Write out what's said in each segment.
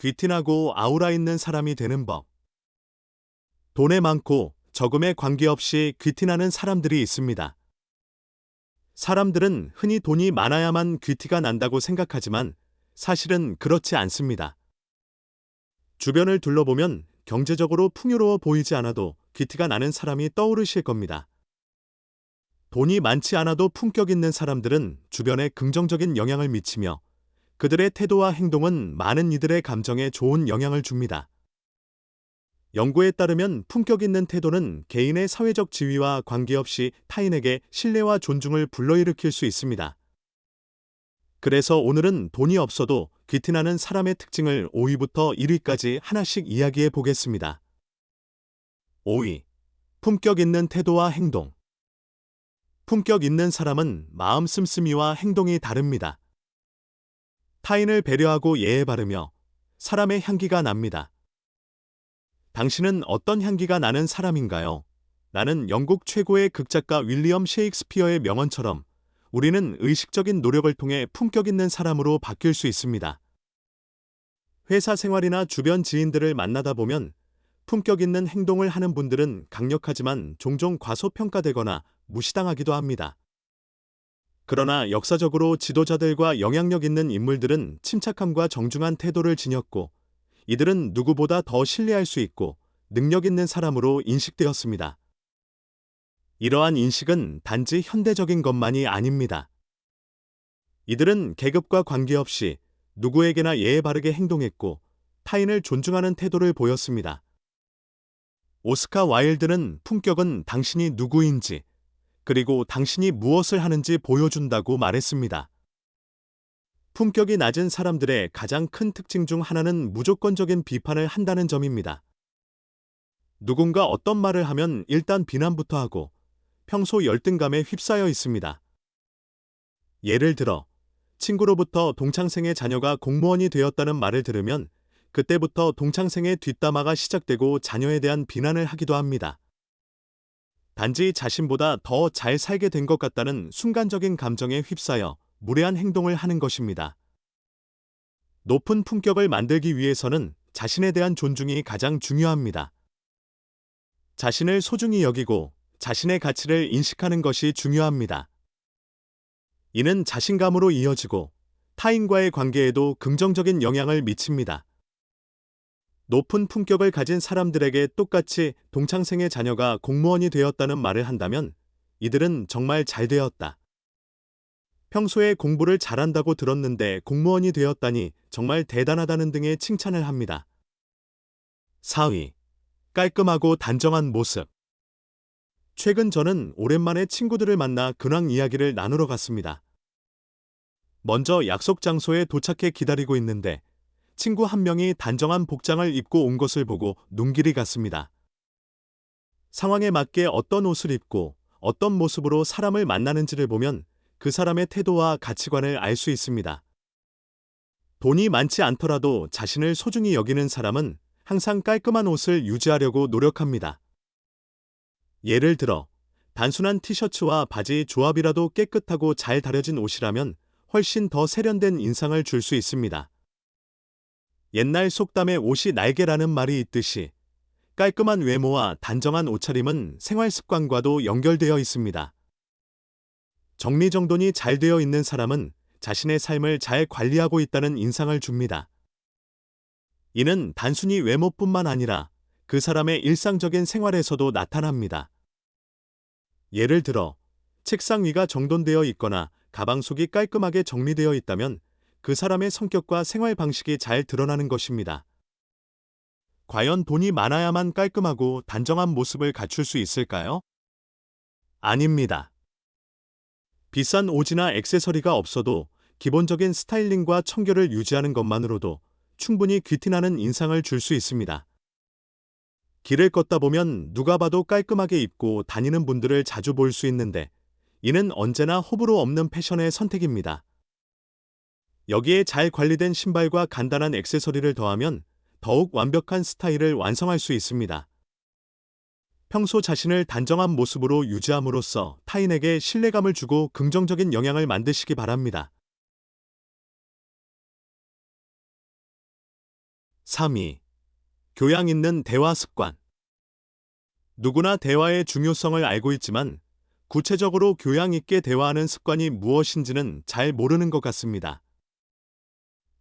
귀티나고 아우라 있는 사람이 되는 법. 돈에 많고 적음에 관계없이 귀티나는 사람들이 있습니다. 사람들은 흔히 돈이 많아야만 귀티가 난다고 생각하지만 사실은 그렇지 않습니다. 주변을 둘러보면 경제적으로 풍요로워 보이지 않아도 귀티가 나는 사람이 떠오르실 겁니다. 돈이 많지 않아도 품격 있는 사람들은 주변에 긍정적인 영향을 미치며 그들의 태도와 행동은 많은 이들의 감정에 좋은 영향을 줍니다. 연구에 따르면 품격 있는 태도는 개인의 사회적 지위와 관계없이 타인에게 신뢰와 존중을 불러일으킬 수 있습니다. 그래서 오늘은 돈이 없어도 귀티나는 사람의 특징을 5위부터 1위까지 하나씩 이야기해 보겠습니다. 5위. 품격 있는 태도와 행동. 품격 있는 사람은 마음 씀씀이와 행동이 다릅니다. 타인을 배려하고 예에 바르며 사람의 향기가 납니다. 당신은 어떤 향기가 나는 사람인가요? 나는 영국 최고의 극작가 윌리엄 셰익스피어의 명언처럼 우리는 의식적인 노력을 통해 품격 있는 사람으로 바뀔 수 있습니다. 회사 생활이나 주변 지인들을 만나다 보면 품격 있는 행동을 하는 분들은 강력하지만 종종 과소평가되거나 무시당하기도 합니다. 그러나 역사적으로 지도자들과 영향력 있는 인물들은 침착함과 정중한 태도를 지녔고 이들은 누구보다 더 신뢰할 수 있고 능력 있는 사람으로 인식되었습니다. 이러한 인식은 단지 현대적인 것만이 아닙니다. 이들은 계급과 관계없이 누구에게나 예의 바르게 행동했고 타인을 존중하는 태도를 보였습니다. 오스카 와일드는 품격은 당신이 누구인지 그리고 당신이 무엇을 하는지 보여준다고 말했습니다. 품격이 낮은 사람들의 가장 큰 특징 중 하나는 무조건적인 비판을 한다는 점입니다. 누군가 어떤 말을 하면 일단 비난부터 하고 평소 열등감에 휩싸여 있습니다. 예를 들어, 친구로부터 동창생의 자녀가 공무원이 되었다는 말을 들으면 그때부터 동창생의 뒷담화가 시작되고 자녀에 대한 비난을 하기도 합니다. 단지 자신보다 더 잘 살게 된 것 같다는 순간적인 감정에 휩싸여 무례한 행동을 하는 것입니다. 높은 품격을 만들기 위해서는 자신에 대한 존중이 가장 중요합니다. 자신을 소중히 여기고 자신의 가치를 인식하는 것이 중요합니다. 이는 자신감으로 이어지고 타인과의 관계에도 긍정적인 영향을 미칩니다. 높은 품격을 가진 사람들에게 똑같이 동창생의 자녀가 공무원이 되었다는 말을 한다면 이들은 정말 잘 되었다. 평소에 공부를 잘한다고 들었는데 공무원이 되었다니 정말 대단하다는 등의 칭찬을 합니다. 4위. 깔끔하고 단정한 모습. 최근 저는 오랜만에 친구들을 만나 근황 이야기를 나누러 갔습니다. 먼저 약속 장소에 도착해 기다리고 있는데 친구 한 명이 단정한 복장을 입고 온 것을 보고 눈길이 갔습니다. 상황에 맞게 어떤 옷을 입고 어떤 모습으로 사람을 만나는지를 보면 그 사람의 태도와 가치관을 알 수 있습니다. 돈이 많지 않더라도 자신을 소중히 여기는 사람은 항상 깔끔한 옷을 유지하려고 노력합니다. 예를 들어, 단순한 티셔츠와 바지 조합이라도 깨끗하고 잘 다려진 옷이라면 훨씬 더 세련된 인상을 줄 수 있습니다. 옛날 속담에 옷이 날개라는 말이 있듯이 깔끔한 외모와 단정한 옷차림은 생활 습관과도 연결되어 있습니다. 정리정돈이 잘 되어 있는 사람은 자신의 삶을 잘 관리하고 있다는 인상을 줍니다. 이는 단순히 외모뿐만 아니라 그 사람의 일상적인 생활에서도 나타납니다. 예를 들어, 책상 위가 정돈되어 있거나 가방 속이 깔끔하게 정리되어 있다면 그 사람의 성격과 생활 방식이 잘 드러나는 것입니다. 과연 돈이 많아야만 깔끔하고 단정한 모습을 갖출 수 있을까요? 아닙니다. 비싼 옷이나 액세서리가 없어도 기본적인 스타일링과 청결을 유지하는 것만으로도 충분히 귀티나는 인상을 줄 수 있습니다. 길을 걷다 보면 누가 봐도 깔끔하게 입고 다니는 분들을 자주 볼 수 있는데 이는 언제나 호불호 없는 패션의 선택입니다. 여기에 잘 관리된 신발과 간단한 액세서리를 더하면 더욱 완벽한 스타일을 완성할 수 있습니다. 평소 자신을 단정한 모습으로 유지함으로써 타인에게 신뢰감을 주고 긍정적인 영향을 만드시기 바랍니다. 3위. 교양 있는 대화 습관. 누구나 대화의 중요성을 알고 있지만 구체적으로 교양 있게 대화하는 습관이 무엇인지는 잘 모르는 것 같습니다.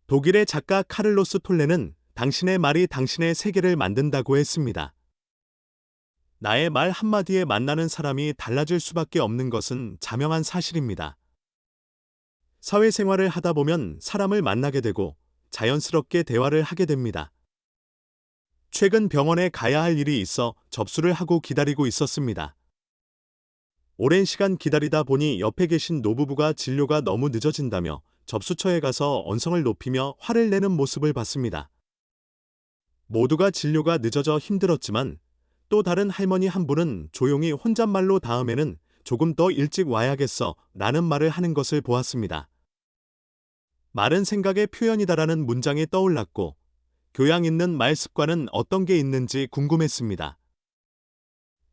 독일의 작가 카를로스 톨레는 당신의 말이 당신의 세계를 만든다고 했습니다. 나의 말 한마디에 만나는 사람이 달라질 수밖에 없는 것은 자명한 사실입니다. 사회생활을 하다 보면 사람을 만나게 되고 자연스럽게 대화를 하게 됩니다. 최근 병원에 가야 할 일이 있어 접수를 하고 기다리고 있었습니다. 오랜 시간 기다리다 보니 옆에 계신 노부부가 진료가 너무 늦어진다며 접수처에 가서 언성을 높이며 화를 내는 모습을 봤습니다. 모두가 진료가 늦어져 힘들었지만 또 다른 할머니 한 분은 조용히 혼잣말로 다음에는 조금 더 일찍 와야겠어 라는 말을 하는 것을 보았습니다. 말은 생각의 표현이다라는 문장이 떠올랐고 교양 있는 말 습관은 어떤 게 있는지 궁금했습니다.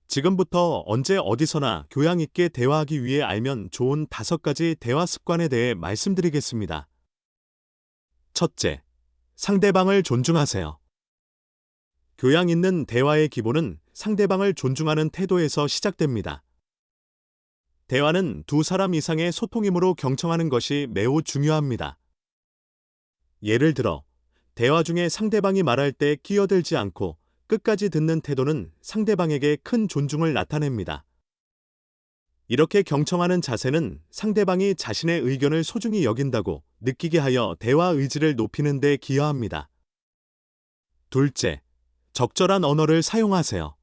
지금부터 언제 어디서나 교양 있게 대화하기 위해 알면 좋은 5가지 대화 습관에 대해 말씀드리겠습니다. 첫째, 상대방을 존중하세요. 교양 있는 대화의 기본은 상대방을 존중하는 태도에서 시작됩니다. 대화는 두 사람 이상의 소통이므로 경청하는 것이 매우 중요합니다. 예를 들어, 대화 중에 상대방이 말할 때 끼어들지 않고 끝까지 듣는 태도는 상대방에게 큰 존중을 나타냅니다. 이렇게 경청하는 자세는 상대방이 자신의 의견을 소중히 여긴다고 느끼게 하여 대화 의지를 높이는 데 기여합니다. 둘째, 적절한 언어를 사용하세요.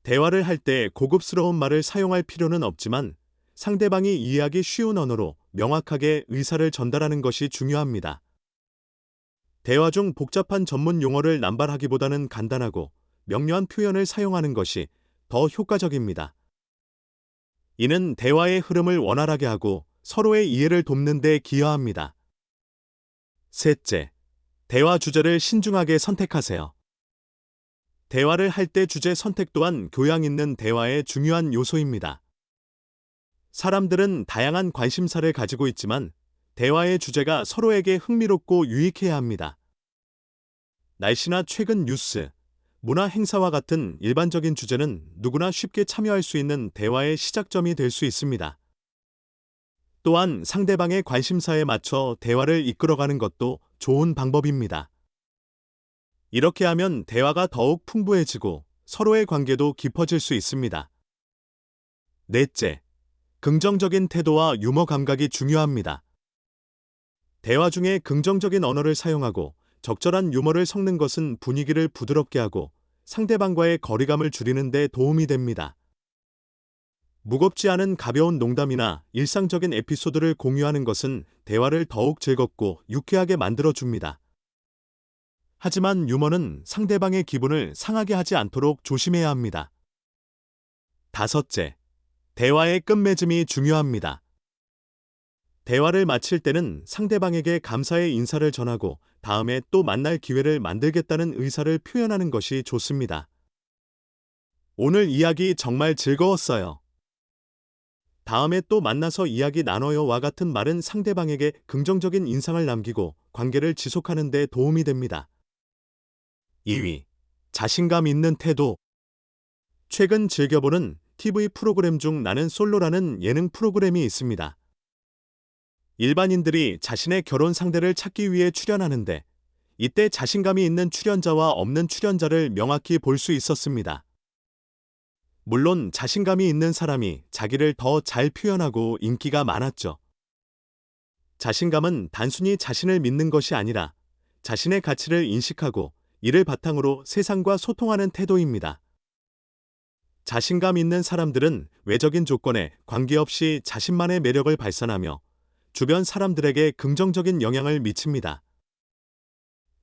대화를 할 때 고급스러운 말을 사용할 필요는 없지만 상대방이 이해하기 쉬운 언어로 명확하게 의사를 전달하는 것이 중요합니다. 대화 중 복잡한 전문 용어를 남발하기보다는 간단하고 명료한 표현을 사용하는 것이 더 효과적입니다. 이는 대화의 흐름을 원활하게 하고 서로의 이해를 돕는 데 기여합니다. 셋째, 대화 주제를 신중하게 선택하세요. 대화를 할 때 주제 선택 또한 교양 있는 대화의 중요한 요소입니다. 사람들은 다양한 관심사를 가지고 있지만 대화의 주제가 서로에게 흥미롭고 유익해야 합니다. 날씨나 최근 뉴스, 문화 행사와 같은 일반적인 주제는 누구나 쉽게 참여할 수 있는 대화의 시작점이 될 수 있습니다. 또한 상대방의 관심사에 맞춰 대화를 이끌어가는 것도 좋은 방법입니다. 이렇게 하면 대화가 더욱 풍부해지고 서로의 관계도 깊어질 수 있습니다. 넷째, 긍정적인 태도와 유머 감각이 중요합니다. 대화 중에 긍정적인 언어를 사용하고 적절한 유머를 섞는 것은 분위기를 부드럽게 하고 상대방과의 거리감을 줄이는 데 도움이 됩니다. 무겁지 않은 가벼운 농담이나 일상적인 에피소드를 공유하는 것은 대화를 더욱 즐겁고 유쾌하게 만들어줍니다. 하지만 유머는 상대방의 기분을 상하게 하지 않도록 조심해야 합니다. 다섯째, 대화의 끝맺음이 중요합니다. 대화를 마칠 때는 상대방에게 감사의 인사를 전하고 다음에 또 만날 기회를 만들겠다는 의사를 표현하는 것이 좋습니다. 오늘 이야기 정말 즐거웠어요. 다음에 또 만나서 이야기 나눠요와 같은 말은 상대방에게 긍정적인 인상을 남기고 관계를 지속하는 데 도움이 됩니다. 2위, 자신감 있는 태도. 최근 즐겨보는 TV 프로그램 중 나는 솔로라는 예능 프로그램이 있습니다. 일반인들이 자신의 결혼 상대를 찾기 위해 출연하는데 이때 자신감이 있는 출연자와 없는 출연자를 명확히 볼 수 있었습니다. 물론 자신감이 있는 사람이 자기를 더 잘 표현하고 인기가 많았죠. 자신감은 단순히 자신을 믿는 것이 아니라 자신의 가치를 인식하고 이를 바탕으로 세상과 소통하는 태도입니다. 자신감 있는 사람들은 외적인 조건에 관계없이 자신만의 매력을 발산하며 주변 사람들에게 긍정적인 영향을 미칩니다.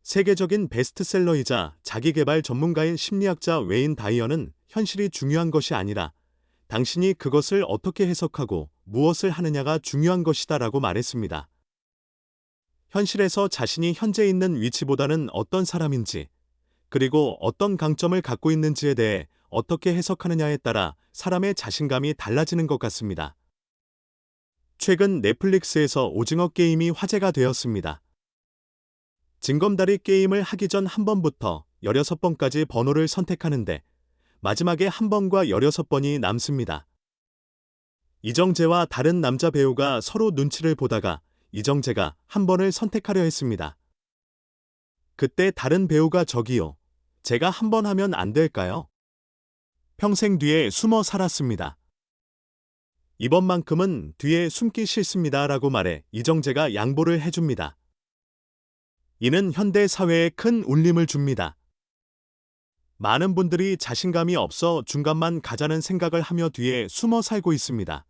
세계적인 베스트셀러이자 자기개발 전문가인 심리학자 웨인 다이어는 현실이 중요한 것이 아니라 당신이 그것을 어떻게 해석하고 무엇을 하느냐가 중요한 것이다라고 말했습니다. 현실에서 자신이 현재 있는 위치보다는 어떤 사람인지, 그리고 어떤 강점을 갖고 있는지에 대해 어떻게 해석하느냐에 따라 사람의 자신감이 달라지는 것 같습니다. 최근 넷플릭스에서 오징어 게임이 화제가 되었습니다. 징검다리 게임을 하기 전 한 번부터 16번까지 번호를 선택하는데 마지막에 한 번과 16번이 남습니다. 이정재와 다른 남자 배우가 서로 눈치를 보다가 이정재가 한 번을 선택하려 했습니다. 그때 다른 배우가 저기요. 제가 한 번 하면 안 될까요? 평생 뒤에 숨어 살았습니다. 이번만큼은 뒤에 숨기 싫습니다. 라고 말해 이정재가 양보를 해줍니다. 이는 현대 사회에 큰 울림을 줍니다. 많은 분들이 자신감이 없어 중간만 가자는 생각을 하며 뒤에 숨어 살고 있습니다.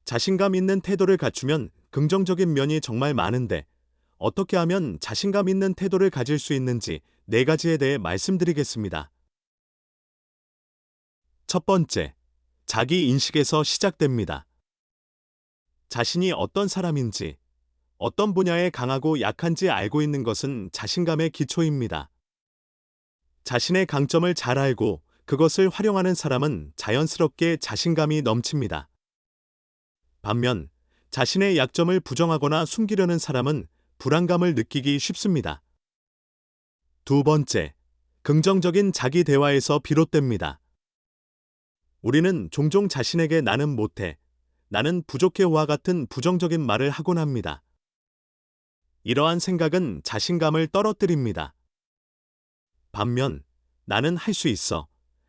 자신감 있는 태도를 갖추면 긍정적인 면이 정말 많은데 어떻게 하면 자신감 있는 태도를 가질 수 있는지 4가지에 대해 말씀드리겠습니다. 첫 번째, 자기 인식에서 시작됩니다. 자신이 어떤 사람인지, 어떤 분야에 강하고 약한지 알고 있는 것은 자신감의 기초입니다. 자신의 강점을 잘 알고 그것을 활용하는 사람은 자연스럽게 자신감이 넘칩니다. 반면 자신의 약점을 부정하거나 숨기려는 사람은 불안감을 느끼기 쉽습니다. 두 번째, 긍정적인 자기 대화에서 비롯됩니다. 우리는 종종 자신에게 나는 못해, 나는 부족해와 같은 부정적인 말을 하곤 합니다. 이러한 생각은 자신감을 떨어뜨립니다. 반면 나는 할 수 있어,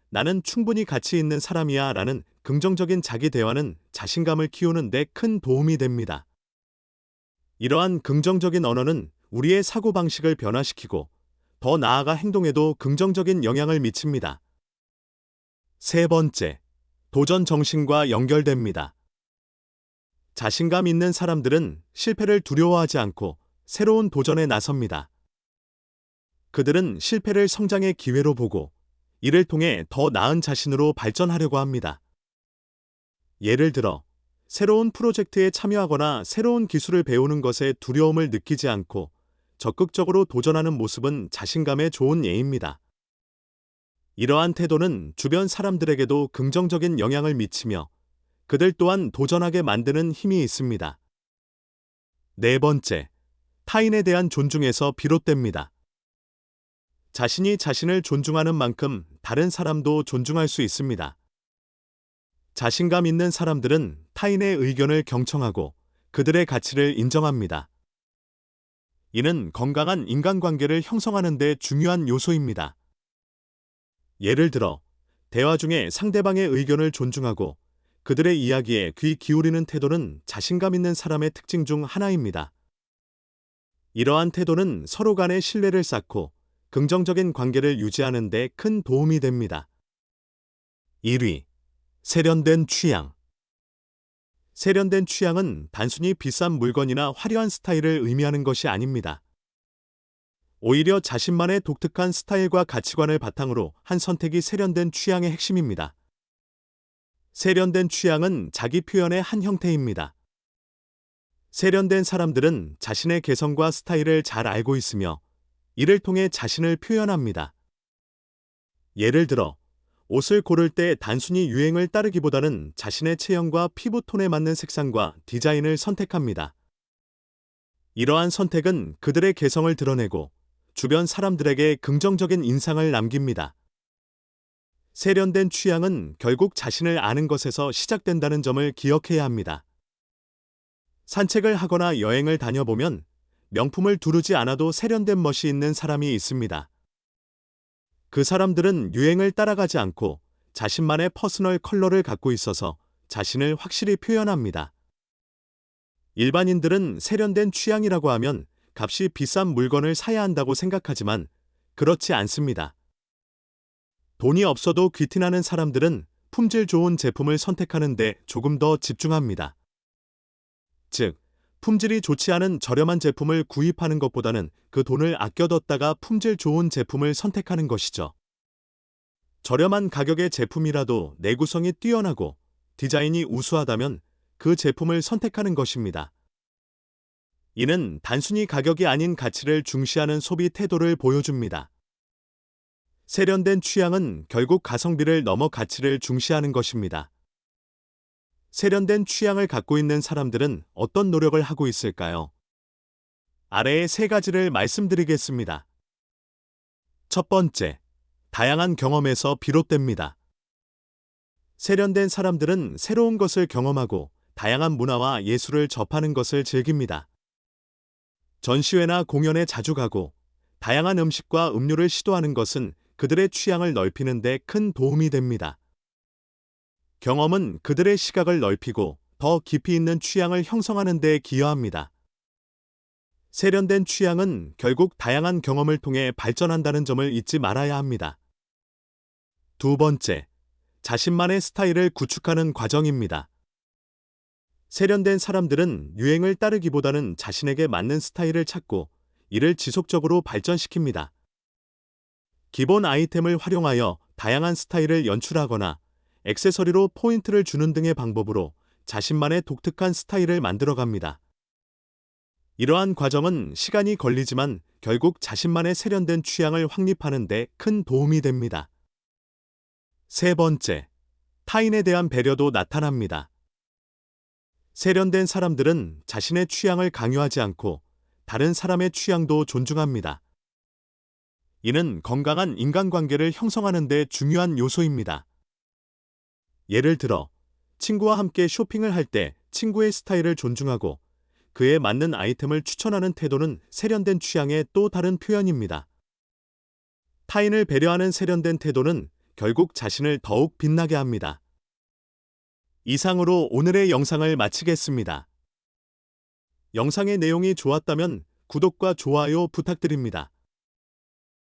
나는 충분히 가치 있는 사람이야 라는 긍정적인 자기 대화는 자신감을 키우는 데 큰 도움이 됩니다. 이러한 긍정적인 언어는 우리의 사고방식을 변화시키고 더 나아가 행동에도 긍정적인 영향을 미칩니다. 세 번째, 도전 정신과 연결됩니다. 자신감 있는 사람들은 실패를 두려워하지 않고 새로운 도전에 나섭니다. 그들은 실패를 성장의 기회로 보고 이를 통해 더 나은 자신으로 발전하려고 합니다. 예를 들어, 새로운 프로젝트에 참여하거나 새로운 기술을 배우는 것에 두려움을 느끼지 않고 적극적으로 도전하는 모습은 자신감에 좋은 예입니다. 이러한 태도는 주변 사람들에게도 긍정적인 영향을 미치며 그들 또한 도전하게 만드는 힘이 있습니다. 네 번째, 타인에 대한 존중에서 비롯됩니다. 자신이 자신을 존중하는 만큼 다른 사람도 존중할 수 있습니다. 자신감 있는 사람들은 타인의 의견을 경청하고 그들의 가치를 인정합니다. 이는 건강한 인간관계를 형성하는 데 중요한 요소입니다. 예를 들어, 대화 중에 상대방의 의견을 존중하고 그들의 이야기에 귀 기울이는 태도는 자신감 있는 사람의 특징 중 하나입니다. 이러한 태도는 서로 간의 신뢰를 쌓고 긍정적인 관계를 유지하는 데 큰 도움이 됩니다. 1위, 세련된 취향. 세련된 취향은 단순히 비싼 물건이나 화려한 스타일을 의미하는 것이 아닙니다. 오히려 자신만의 독특한 스타일과 가치관을 바탕으로 한 선택이 세련된 취향의 핵심입니다. 세련된 취향은 자기 표현의 한 형태입니다. 세련된 사람들은 자신의 개성과 스타일을 잘 알고 있으며 이를 통해 자신을 표현합니다. 예를 들어, 옷을 고를 때 단순히 유행을 따르기보다는 자신의 체형과 피부톤에 맞는 색상과 디자인을 선택합니다. 이러한 선택은 그들의 개성을 드러내고 주변 사람들에게 긍정적인 인상을 남깁니다. 세련된 취향은 결국 자신을 아는 것에서 시작된다는 점을 기억해야 합니다. 산책을 하거나 여행을 다녀보면 명품을 두르지 않아도 세련된 멋이 있는 사람이 있습니다. 그 사람들은 유행을 따라가지 않고 자신만의 퍼스널 컬러를 갖고 있어서 자신을 확실히 표현합니다. 일반인들은 세련된 취향이라고 하면 값이 비싼 물건을 사야 한다고 생각하지만 그렇지 않습니다. 돈이 없어도 귀티나는 사람들은 품질 좋은 제품을 선택하는데 조금 더 집중합니다. 즉, 품질이 좋지 않은 저렴한 제품을 구입하는 것보다는 그 돈을 아껴뒀다가 품질 좋은 제품을 선택하는 것이죠. 저렴한 가격의 제품이라도 내구성이 뛰어나고 디자인이 우수하다면 그 제품을 선택하는 것입니다. 이는 단순히 가격이 아닌 가치를 중시하는 소비 태도를 보여줍니다. 세련된 취향은 결국 가성비를 넘어 가치를 중시하는 것입니다. 세련된 취향을 갖고 있는 사람들은 어떤 노력을 하고 있을까요? 아래의 세 가지를 말씀드리겠습니다. 첫 번째, 다양한 경험에서 비롯됩니다. 세련된 사람들은 새로운 것을 경험하고 다양한 문화와 예술을 접하는 것을 즐깁니다. 전시회나 공연에 자주 가고 다양한 음식과 음료를 시도하는 것은 그들의 취향을 넓히는 데 큰 도움이 됩니다. 경험은 그들의 시각을 넓히고 더 깊이 있는 취향을 형성하는 데 기여합니다. 세련된 취향은 결국 다양한 경험을 통해 발전한다는 점을 잊지 말아야 합니다. 두 번째, 자신만의 스타일을 구축하는 과정입니다. 세련된 사람들은 유행을 따르기보다는 자신에게 맞는 스타일을 찾고 이를 지속적으로 발전시킵니다. 기본 아이템을 활용하여 다양한 스타일을 연출하거나 액세서리로 포인트를 주는 등의 방법으로 자신만의 독특한 스타일을 만들어갑니다. 이러한 과정은 시간이 걸리지만 결국 자신만의 세련된 취향을 확립하는 데 큰 도움이 됩니다. 세 번째, 타인에 대한 배려도 나타납니다. 세련된 사람들은 자신의 취향을 강요하지 않고 다른 사람의 취향도 존중합니다. 이는 건강한 인간관계를 형성하는 데 중요한 요소입니다. 예를 들어, 친구와 함께 쇼핑을 할 때 친구의 스타일을 존중하고 그에 맞는 아이템을 추천하는 태도는 세련된 취향의 또 다른 표현입니다. 타인을 배려하는 세련된 태도는 결국 자신을 더욱 빛나게 합니다. 이상으로 오늘의 영상을 마치겠습니다. 영상의 내용이 좋았다면 구독과 좋아요 부탁드립니다.